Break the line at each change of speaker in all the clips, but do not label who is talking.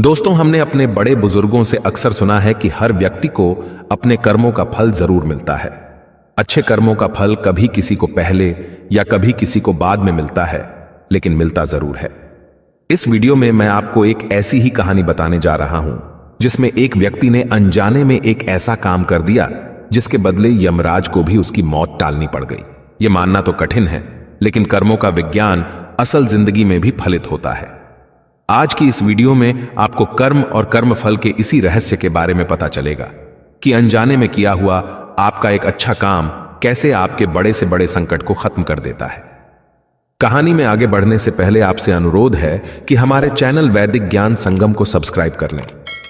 दोस्तों, हमने अपने बड़े बुजुर्गों से अक्सर सुना है कि हर व्यक्ति को अपने कर्मों का फल जरूर मिलता है। अच्छे कर्मों का फल कभी किसी को पहले या कभी किसी को बाद में मिलता है, लेकिन मिलता जरूर है। इस वीडियो में मैं आपको एक ऐसी ही कहानी बताने जा रहा हूं जिसमें एक व्यक्ति ने अनजाने में एक ऐसा काम कर दिया जिसके बदले यमराज को भी उसकी मौत टालनी पड़ गई। यह मानना तो कठिन है, लेकिन कर्मों का विज्ञान असल जिंदगी में भी फलित होता है। आज की इस वीडियो में आपको कर्म और कर्मफल के इसी रहस्य के बारे में पता चलेगा कि अनजाने में किया हुआ आपका एक अच्छा काम कैसे आपके बड़े से बड़े संकट को खत्म कर देता है। कहानी में आगे बढ़ने से पहले आपसे अनुरोध है कि हमारे चैनल वैदिक ज्ञान संगम को सब्सक्राइब कर लें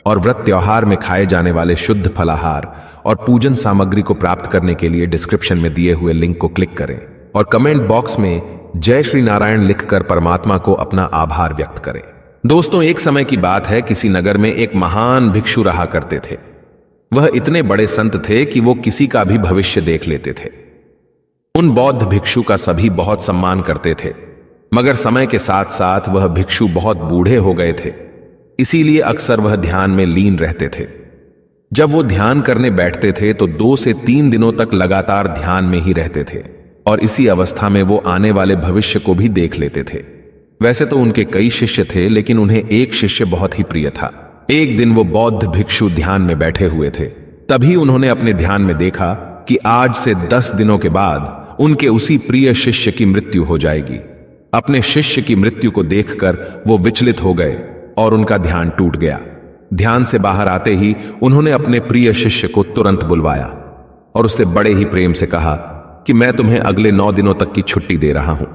और व्रत त्योहार में खाए जाने वाले शुद्ध फलाहार और पूजन सामग्री को प्राप्त करने के लिए डिस्क्रिप्शन में दिए हुए लिंक को क्लिक करें और कमेंट बॉक्स में जय श्री नारायण लिखकर परमात्मा को अपना आभार व्यक्त करें। दोस्तों, एक समय की बात है, किसी नगर में एक महान भिक्षु रहा करते थे। वह इतने बड़े संत थे कि वो किसी का भी भविष्य देख लेते थे। उन बौद्ध भिक्षु का सभी बहुत सम्मान करते थे, मगर समय के साथ साथ वह भिक्षु बहुत बूढ़े हो गए थे, इसीलिए अक्सर वह ध्यान में लीन रहते थे। जब वो ध्यान करने बैठते थे तो 2 से 3 दिनों तक लगातार ध्यान में ही रहते थे और इसी अवस्था में वो आने वाले भविष्य को भी देख लेते थे। वैसे तो उनके कई शिष्य थे, लेकिन उन्हें एक शिष्य बहुत ही प्रिय था। एक दिन वो बौद्ध भिक्षु ध्यान में बैठे हुए थे, तभी उन्होंने अपने ध्यान में देखा कि आज से 10 दिनों के बाद उनके उसी प्रिय शिष्य की मृत्यु हो जाएगी। अपने शिष्य की मृत्यु को देखकर वो विचलित हो गए और उनका ध्यान टूट गया। ध्यान से बाहर आते ही उन्होंने अपने प्रिय शिष्य को तुरंत बुलवाया और उससे बड़े ही प्रेम से कहा कि मैं तुम्हें अगले 9 दिनों तक की छुट्टी दे रहा हूं।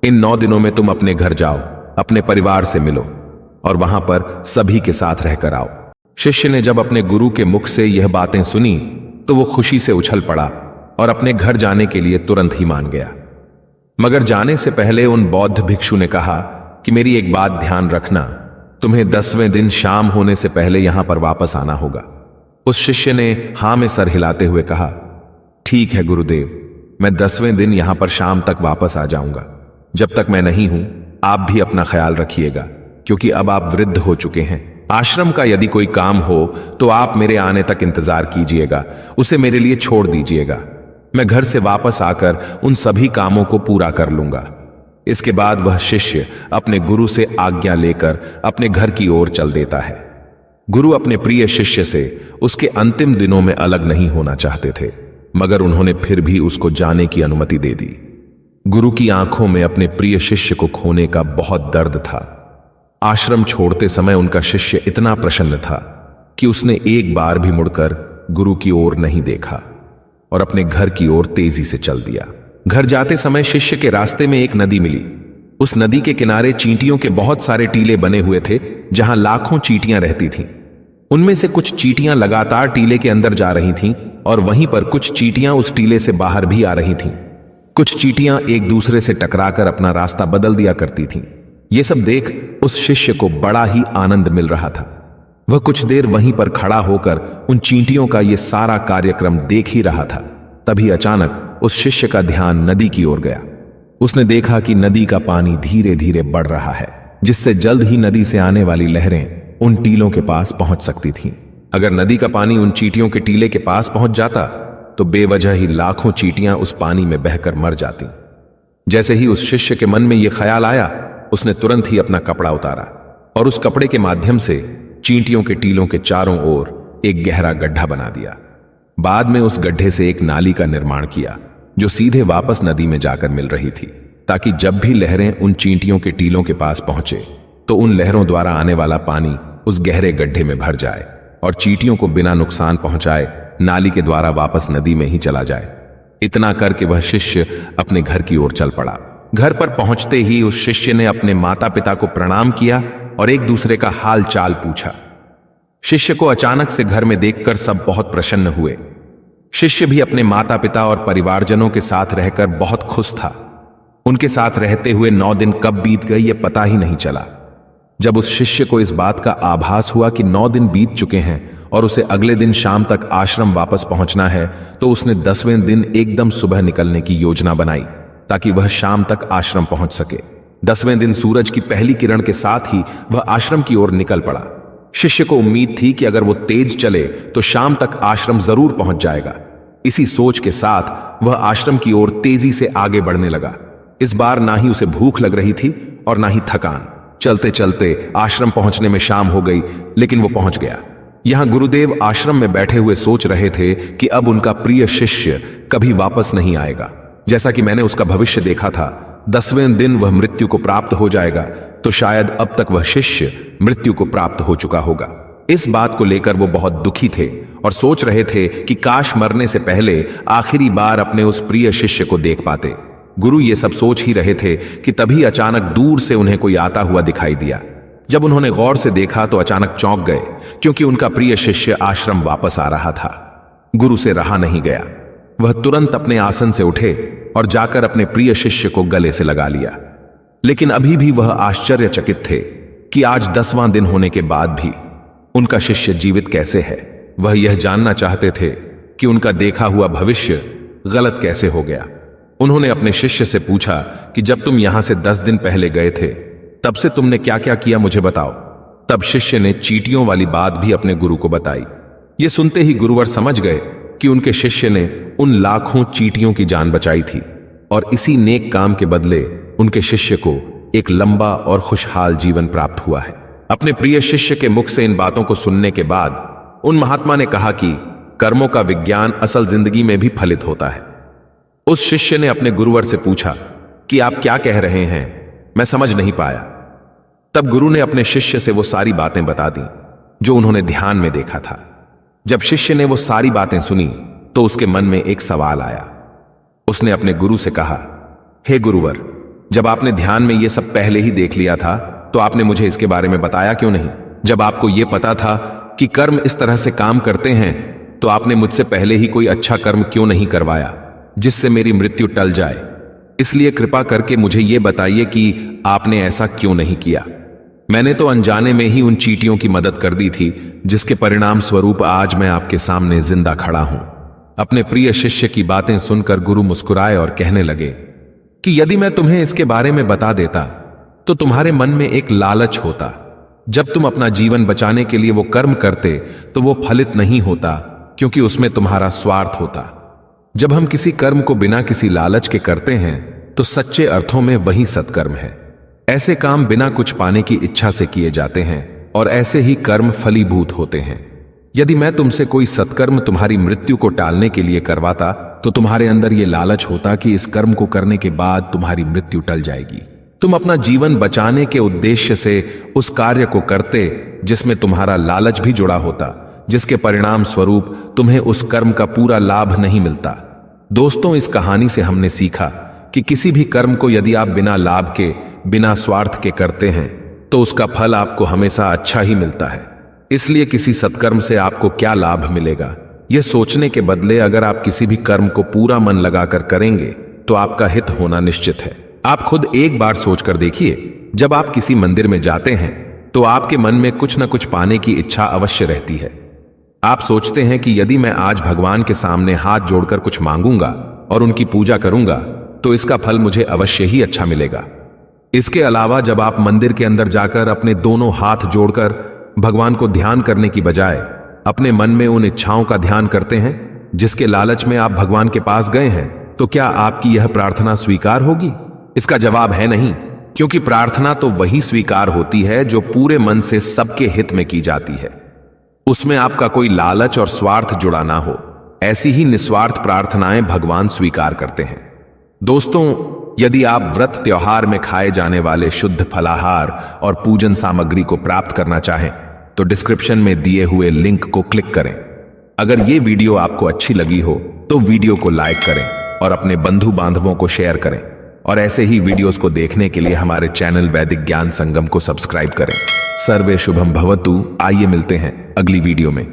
इन 9 दिनों में तुम अपने घर जाओ, अपने परिवार से मिलो और वहां पर सभी के साथ रहकर आओ। शिष्य ने जब अपने गुरु के मुख से यह बातें सुनी तो वो खुशी से उछल पड़ा और अपने घर जाने के लिए तुरंत ही मान गया। मगर जाने से पहले उन बौद्ध भिक्षु ने कहा कि मेरी एक बात ध्यान रखना, तुम्हें 10वें दिन शाम होने से पहले यहां पर वापस आना होगा। उस शिष्य ने हां में सर हिलाते हुए कहा, ठीक है गुरुदेव, मैं 10वें दिन यहां पर शाम तक वापस आ जाऊंगा। जब तक मैं नहीं हूं, आप भी अपना ख्याल रखिएगा, क्योंकि अब आप वृद्ध हो चुके हैं। आश्रम का यदि कोई काम हो तो आप मेरे आने तक इंतजार कीजिएगा, उसे मेरे लिए छोड़ दीजिएगा। मैं घर से वापस आकर उन सभी कामों को पूरा कर लूंगा। इसके बाद वह शिष्य अपने गुरु से आज्ञा लेकर अपने घर की ओर चल देता है। गुरु अपने प्रिय शिष्य से उसके अंतिम दिनों में अलग नहीं होना चाहते थे, मगर उन्होंने फिर भी उसको जाने की अनुमति दे दी। गुरु की आंखों में अपने प्रिय शिष्य को खोने का बहुत दर्द था। आश्रम छोड़ते समय उनका शिष्य इतना प्रसन्न था कि उसने एक बार भी मुड़कर गुरु की ओर नहीं देखा और अपने घर की ओर तेजी से चल दिया। घर जाते समय शिष्य के रास्ते में एक नदी मिली। उस नदी के किनारे चींटियों के बहुत सारे टीले बने हुए थे, जहां लाखों चींटियां रहती थीं। उनमें से कुछ चींटियां लगातार टीले के अंदर जा रही थीं और वहीं पर कुछ चींटियां उस टीले से बाहर भी आ रही थीं। कुछ चींटियां एक दूसरे से टकराकर अपना रास्ता बदल दिया करती थीं। यह सब देख उस शिष्य को बड़ा ही आनंद मिल रहा था। वह कुछ देर वहीं पर खड़ा होकर उन चींटियों का यह सारा कार्यक्रम देख ही रहा था। तभी अचानक उस शिष्य का ध्यान नदी की ओर गया। उसने देखा कि नदी का पानी धीरे धीरे बढ़ रहा है, जिससे जल्द ही नदी से आने वाली लहरें उन टीलों के पास पहुंच सकती थीं। अगर नदी का पानी उन चींटियों के टीले के पास पहुंच जाता तो बेवजह ही लाखों चींटियां उस पानी में बहकर मर जाती। जैसे ही उस शिष्य के मन में यह ख्याल आया, उसने तुरंत ही अपना कपड़ा उतारा और उस कपड़े के माध्यम से चींटियों के टीलों के चारों ओर एक गहरा गड्ढा बना दिया। बाद में उस गड्ढे से एक नाली का निर्माण किया जो सीधे वापस नदी में जाकर मिल रही थी, ताकि जब भी लहरें उन चींटियों के टीलों के पास पहुंचे तो उन लहरों द्वारा आने वाला पानी उस गहरे गड्ढे में भर जाए और चींटियों को बिना नुकसान पहुंचाए नाली के द्वारा वापस नदी में ही चला जाए। इतना करके वह शिष्य अपने घर की ओर चल पड़ा। घर पर पहुंचते ही उस शिष्य ने अपने माता पिता को प्रणाम किया और एक दूसरे का हाल चाल पूछा। शिष्य को अचानक से घर में देखकर सब बहुत प्रसन्न हुए। शिष्य भी अपने माता पिता और परिवारजनों के साथ रहकर बहुत खुश था। उनके साथ रहते हुए 9 दिन कब बीत गए ये पता ही नहीं चला। जब उस शिष्य को इस बात का आभास हुआ कि 9 दिन बीत चुके हैं और उसे अगले दिन शाम तक आश्रम वापस पहुंचना है, तो उसने 10वें दिन एकदम सुबह निकलने की योजना बनाई ताकि वह शाम तक आश्रम पहुंच सके। 10वें दिन सूरज की पहली किरण के साथ ही वह आश्रम की ओर निकल पड़ा। शिष्य को उम्मीद थी कि अगर वो तेज चले तो शाम तक आश्रम जरूर पहुंच जाएगा। इसी सोच के साथ वह आश्रम की ओर तेजी से आगे बढ़ने लगा। इस बार ना ही उसे भूख लग रही थी और ना ही थकान। चलते चलते आश्रम पहुंचने में शाम हो गई, लेकिन वो पहुंच गया। यहां गुरुदेव आश्रम में बैठे हुए सोच रहे थे कि अब उनका प्रिय शिष्य कभी वापस नहीं आएगा। जैसा कि मैंने उसका भविष्य देखा था, 10वें दिन वह मृत्यु को प्राप्त हो जाएगा, तो शायद अब तक वह शिष्य मृत्यु को प्राप्त हो चुका होगा। इस बात को लेकर वो बहुत दुखी थे और सोच रहे थे कि काश मरने से पहले आखिरी बार अपने उस प्रिय शिष्य को देख पाते। गुरु ये सब सोच ही रहे थे कि तभी अचानक दूर से उन्हें कोई आता हुआ दिखाई दिया। जब उन्होंने गौर से देखा तो अचानक चौंक गए, क्योंकि उनका प्रिय शिष्य आश्रम वापस आ रहा था। गुरु से रहा नहीं गया। वह तुरंत अपने आसन से उठे और जाकर अपने प्रिय शिष्य को गले से लगा लिया। लेकिन अभी भी वह आश्चर्यचकित थे कि आज 10वां दिन होने के बाद भी उनका शिष्य जीवित कैसे है। वह यह जानना चाहते थे कि उनका देखा हुआ भविष्य गलत कैसे हो गया। उन्होंने अपने शिष्य से पूछा कि जब तुम यहां से 10 दिन पहले गए थे, तब से तुमने क्या क्या किया, मुझे बताओ। तब शिष्य ने चींटियों वाली बात भी अपने गुरु को बताई। यह सुनते ही गुरुवर समझ गए कि उनके शिष्य ने उन लाखों चींटियों की जान बचाई थी और इसी नेक काम के बदले उनके शिष्य को एक लंबा और खुशहाल जीवन प्राप्त हुआ है। अपने प्रिय शिष्य के मुख से इन बातों को सुनने के बाद उन महात्मा ने कहा कि कर्मों का विज्ञान असल जिंदगी में भी फलित होता है। उस शिष्य ने अपने गुरुवर से पूछा कि आप क्या कह रहे हैं, मैं समझ नहीं पाया। तब गुरु ने अपने शिष्य से वो सारी बातें बता दी जो उन्होंने ध्यान में देखा था। जब शिष्य ने वो सारी बातें सुनी तो उसके मन में एक सवाल आया। उसने अपने गुरु से कहा, हे गुरुवर, जब आपने ध्यान में ये सब पहले ही देख लिया था तो आपने मुझे इसके बारे में बताया क्यों नहीं? जब आपको यह पता था कि कर्म इस तरह से काम करते हैं तो आपने मुझसे पहले ही कोई अच्छा कर्म क्यों नहीं करवाया जिससे मेरी मृत्यु टल जाए? इसलिए कृपा करके मुझे यह बताइए कि आपने ऐसा क्यों नहीं किया। मैंने तो अनजाने में ही उन चींटियों की मदद कर दी थी, जिसके परिणाम स्वरूप आज मैं आपके सामने जिंदा खड़ा हूं। अपने प्रिय शिष्य की बातें सुनकर गुरु मुस्कुराए और कहने लगे कि यदि मैं तुम्हें इसके बारे में बता देता तो तुम्हारे मन में एक लालच होता। जब तुम अपना जीवन बचाने के लिए वो कर्म करते तो वो फलित नहीं होता, क्योंकि उसमें तुम्हारा स्वार्थ होता। जब हम किसी कर्म को बिना किसी लालच के करते हैं तो सच्चे अर्थों में वही सत्कर्म है। ऐसे काम बिना कुछ पाने की इच्छा से किए जाते हैं और ऐसे ही कर्म फलीभूत होते हैं। यदि मैं तुमसे कोई सत्कर्म तुम्हारी मृत्यु को टालने के लिए करवाता तो तुम्हारे अंदर ये लालच होता कि इस कर्म को करने के बाद तुम्हारी मृत्यु टल जाएगी। तुम अपना जीवन बचाने के उद्देश्य से उस कार्य को करते जिसमें तुम्हारा लालच भी जुड़ा होता, जिसके परिणाम स्वरूप तुम्हें उस कर्म का पूरा लाभ नहीं मिलता। दोस्तों, इस कहानी से हमने सीखा कि किसी भी कर्म को यदि आप बिना लाभ के, बिना स्वार्थ के करते हैं तो उसका फल आपको हमेशा अच्छा ही मिलता है। इसलिए किसी सत्कर्म से आपको क्या लाभ मिलेगा, यह सोचने के बदले अगर आप किसी भी कर्म को पूरा मन लगाकर करेंगे तो आपका हित होना निश्चित है। आप खुद एक बार सोचकर देखिए, जब आप किसी मंदिर में जाते हैं तो आपके मन में कुछ न कुछ पाने की इच्छा अवश्य रहती है। आप सोचते हैं कि यदि मैं आज भगवान के सामने हाथ जोड़कर कुछ मांगूंगा और उनकी पूजा करूंगा तो इसका फल मुझे अवश्य ही अच्छा मिलेगा। इसके अलावा जब आप मंदिर के अंदर जाकर अपने दोनों हाथ जोड़कर भगवान को ध्यान करने की बजाय अपने मन में उन इच्छाओं का ध्यान करते हैं जिसके लालच में आप भगवान के पास गए हैं, तो क्या आपकी यह प्रार्थना स्वीकार होगी? इसका जवाब है नहीं, क्योंकि प्रार्थना तो वही स्वीकार होती है जो पूरे मन से सबके हित में की जाती है। उसमें आपका कोई लालच और स्वार्थ जुड़ा ना हो। ऐसी ही निस्वार्थ प्रार्थनाएं भगवान स्वीकार करते हैं। दोस्तों, यदि आप व्रत त्योहार में खाए जाने वाले शुद्ध फलाहार और पूजन सामग्री को प्राप्त करना चाहें तो डिस्क्रिप्शन में दिए हुए लिंक को क्लिक करें। अगर ये वीडियो आपको अच्छी लगी हो तो वीडियो को लाइक करें और अपने बंधु बांधवों को शेयर करें, और ऐसे ही वीडियोस को देखने के लिए हमारे चैनल वैदिक ज्ञान संगम को सब्सक्राइब करें। सर्वे शुभम भवतु। आइए मिलते हैं अगली वीडियो में।